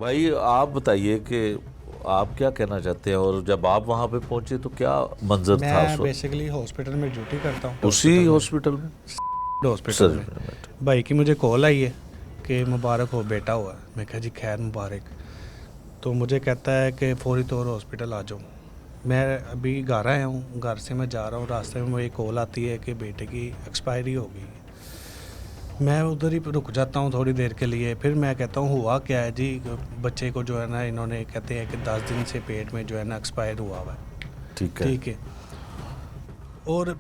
भाई आप बताइए कि आप क्या कहना चाहते हैं, और जब आप वहाँ पे पहुंचे तो क्या मंजर था उस मैं वक्त बेसिकली हॉस्पिटल में ड्यूटी करता हूँ, उसी हॉस्पिटल हॉस्पिटल में? में हॉस्पिटल सर में भाई की मुझे कॉल आई है कि मुबारक हो बेटा हुआ। मैं कहा जी खैर मुबारक। तो मुझे कहता है कि फौरी तौर हॉस्पिटल आ जाऊँ। मैं अभी घर आया हूँ, घर से मैं जा रहा हूँ, रास्ते में मुझे कॉल आती है कि बेटे की एक्सपायरी हो गई। मैं उधर ही रुक जाता हूँ थोड़ी देर के लिए, फिर मैं कहता हूँ हुआ क्या है जी। बच्चे को जो है ना इन्होंने कहते हैं कि 10 दिन से पेट में जो है ना एक्सपायर हुआ हुआ है। ठीक है। ठीक है। और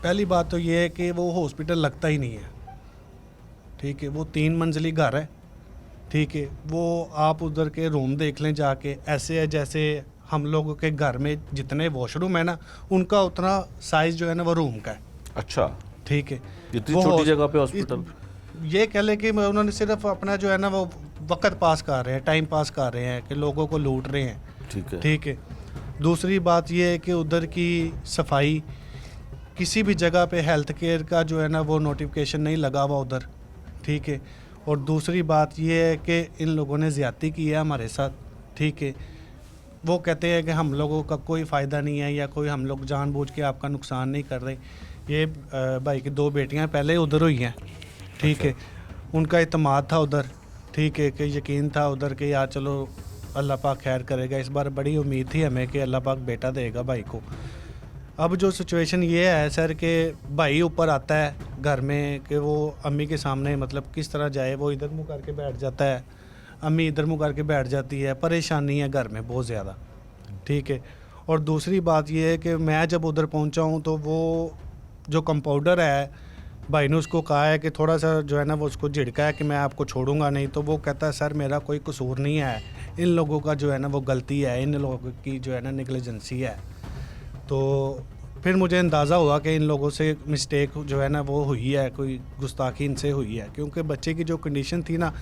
पहली बात तो ये है कि वो हॉस्पिटल लगता ही नहीं है। ठीक है, वो 3 मंजिली घर है। ठीक है, वो आप उधर के रूम देख लें जाके, ऐसे है जैसे हम लोगों के घर में जितने वॉशरूम है ना, उनका उतना साइज जो है ना वो रूम का है। अच्छा, ठीक है। इतनी वो छोटी जगह पे इस- हॉस्पिटल? ये कह लें कि उन्होंने सिर्फ अपना जो है ना वो वक्त पास कर रहे हैं, टाइम पास कर रहे हैं कि लोगों को लूट रहे हैं। ठीक है। ठीक है। दूसरी बात ये है कि उधर की सफाई, किसी भी जगह पे हेल्थ केयर का जो है ना वो नोटिफिकेशन नहीं लगा हुआ उधर। ठीक है। और दूसरी बात ये है कि इन लोगों ने ज़्यादती की है हमारे साथ। ठीक है। वो कहते हैं कि हम लोगों का कोई फ़ायदा नहीं है या कोई हम लोग जानबूझ के आपका नुकसान नहीं कर रहे। ये भाई की 2 बेटियां पहले उधर हुई हैं। ठीक अच्छा। है। उनका इत्मीनाद था उधर। ठीक है, कि यकीन था उधर कि यार चलो अल्लाह पाक खैर करेगा। इस बार बड़ी उम्मीद थी हमें कि अल्लाह पाक बेटा देगा भाई को। अब जो सिचुएशन ये है सर कि भाई ऊपर आता है घर में कि वो अम्मी के सामने मतलब किस तरह जाए, वो इधर मुँह करके बैठ जाता है, अम्मी इधर मुँह करके बैठ जाती है। परेशानी है घर में बहुत ज़्यादा। ठीक है। और दूसरी बात ये है कि मैं जब उधर पहुंचा हूं तो वो जो कंपाउंडर है, भाई ने उसको कहा है कि थोड़ा सा जो है ना वो उसको झिड़का है कि मैं आपको छोड़ूंगा नहीं। तो वो कहता है सर मेरा कोई कसूर नहीं है, इन लोगों का जो है ना वो गलती है, इन लोगों की जो है ना निगलिजेंसी है। तो फिर मुझे अंदाज़ा हुआ कि इन लोगों से मिस्टेक जो है ना वो हुई है, कोई गुस्ताखी इनसे हुई है। क्योंकि बच्चे की जो कंडीशन थी ना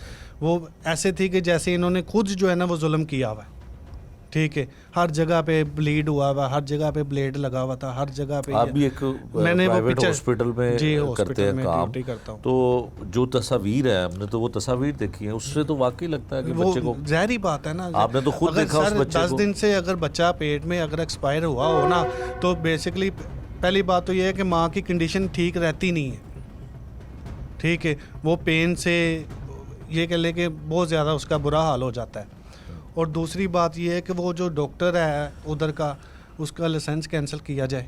वो ऐसे थी कि जैसे इन्होंने खुद जो है ना वो जुल्म किया हुआ है। ठीक है। हर जगह पे ब्लीड हुआ हुआ, हर जगह पे ब्लेड लगा हुआ था, हर जगह पे आप भी एक मैंने वो प्राइवेट पिक्चर। हॉस्पिटल जी में करते हॉस्पिटल हैं में काम, ड्यूटी करता हूँ। तो जो तस्वीर है, हमने तो वो तस्वीर देखी है, उससे तो वाकई लगता है कि वो बच्चे को, ज़ाहिर बात है ना। आपने तो खुद अगर देखा उस सर बच्चे 10 को। दिन से अगर बच्चा पेट में अगर एक्सपायर हुआ हो ना, तो बेसिकली पहली बात तो ये है कि माँ की कंडीशन ठीक रहती नहीं है। ठीक है। वो पेन से ये कह ले कि बहुत ज़्यादा उसका बुरा हाल हो जाता है। और दूसरी बात ये है कि वो जो डॉक्टर है उधर का, उसका लाइसेंस कैंसिल किया जाए।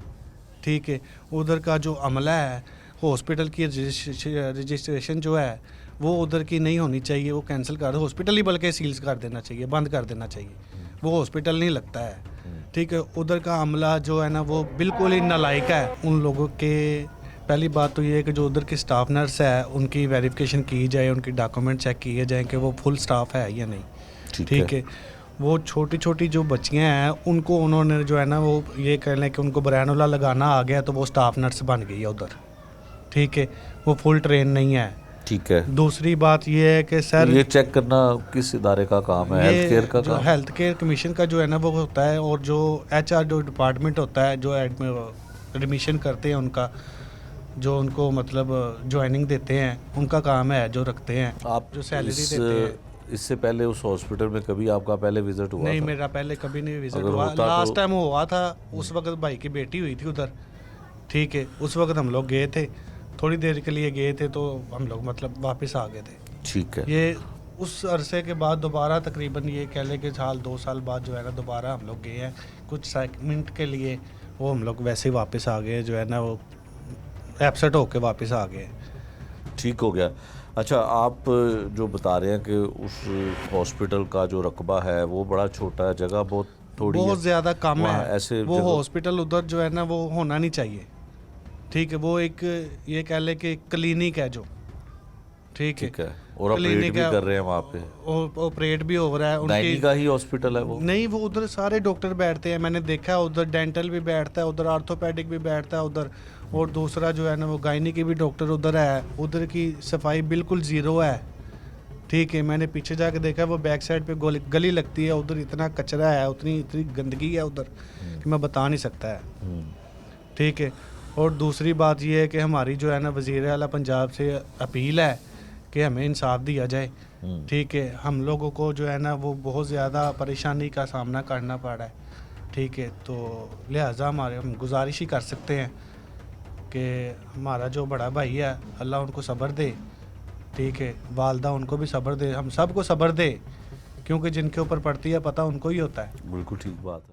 ठीक है। उधर का जो अमला है, हॉस्पिटल की रजिस्ट्रेशन जो है वो उधर की नहीं होनी चाहिए, वो कैंसिल कर, हॉस्पिटल ही बल्कि सील्स कर देना चाहिए, बंद कर देना चाहिए। वो हॉस्पिटल नहीं लगता है। ठीक है। उधर का अमला जो है ना वो बिल्कुल ही नालायक है उन लोगों के। पहली बात तो ये है कि जो उधर की स्टाफ नर्स है उनकी वेरिफिकेशन की जाए, उनकी डॉक्यूमेंट चेक किए जाएँ कि वो फुल स्टाफ है या नहीं। ठीक है। ठीक है। वो छोटी छोटी जो बच्चियां हैं उनको उन्होंने जो है ना वो ये कह लें कि उनको ब्रैनुला लगाना आ गया तो वो स्टाफ नर्स बन गई है उधर। ठीक है। वो फुल ट्रेन नहीं है। ठीक है। दूसरी बात ये है कि तो सर ये चेक करना किस इदारे का काम है? हेल्थ केयर ये का जो काम? हेल्थ केयर कमीशन का जो है ना वो होता है, और जो HR जो डिपार्टमेंट होता है जो एडमिशन करते हैं उनका, जो उनको मतलब ज्वाइनिंग देते हैं, उनका काम है जो रखते हैं, आप जो सैलरी इस देते हैं। इससे पहले उस हॉस्पिटल में कभी आपका पहले विजिट हुआ नहीं, था? मेरा पहले कभी नहीं विजिट अगर हुआ। होता लास्ट तो टाइम हुआ था उस वक्त भाई की बेटी हुई थी उधर। ठीक है। उस वक्त हम लोग गए थे, थोड़ी देर के लिए गए थे, तो हम लोग मतलब वापस आ गए थे। ठीक है। ये उस अरसे के बाद दोबारा तकरीबन ये कह लें कि साल 2 साल बाद जो है ना दोबारा हम लोग गए हैं कुछ सेगमेंट के लिए। वो हम लोग वैसे ही वापस आ गए जो है ना वो एब्सेंट होके वापस आ गए। ठीक हो गया। अच्छा, आप जो बता रहे हैं कि उस हॉस्पिटल का जो रकबा है वो बड़ा छोटा है, जगह बहुत थोड़ी है, बहुत ज़्यादा कम वहाँ है। ऐसे वो जगह? हॉस्पिटल उधर जो है ना वो होना नहीं चाहिए। ठीक है। वो एक ये कह लें कि क्लिनिक है जो। ठीक है। ठीक है। और ऑपरेट क्लिनिक भी है, कर रहे हैं वहाँ पे? ऑपरेट भी हो रहा है उनकी। गायनी का ही हॉस्पिटल है वो? नहीं, वो उधर सारे डॉक्टर बैठते हैं, मैंने देखा है उधर डेंटल भी बैठता है उधर, आर्थोपेडिक भी बैठता है उधर। और दूसरा जो है ना वो गायनी की भी डॉक्टर उधर है। उधर की सफाई बिल्कुल ज़ीरो है। ठीक है। मैंने पीछे जाके देखा, वो बैक साइड पे गली लगती है उधर, इतना कचरा है, उतनी इतनी गंदगी है उधर कि मैं बता नहीं सकता है। हम्म। ठीक है। और दूसरी बात ये है कि हमारी जो है ना वज़ीर आला पंजाब से अपील है कि हमें इंसाफ दिया जाए। ठीक है, हम लोगों को जो है ना वो बहुत ज़्यादा परेशानी का सामना करना पड़ा है। ठीक है, तो लिहाजा हम गुजारिश ही कर सकते हैं कि हमारा जो बड़ा भाई है अल्लाह उनको सब्र दे। ठीक है, वालदा उनको भी सब्र दे, हम सबको सब्र दे, क्योंकि जिनके ऊपर पड़ती है पता उनको ही होता है। बिल्कुल ठीक बात है।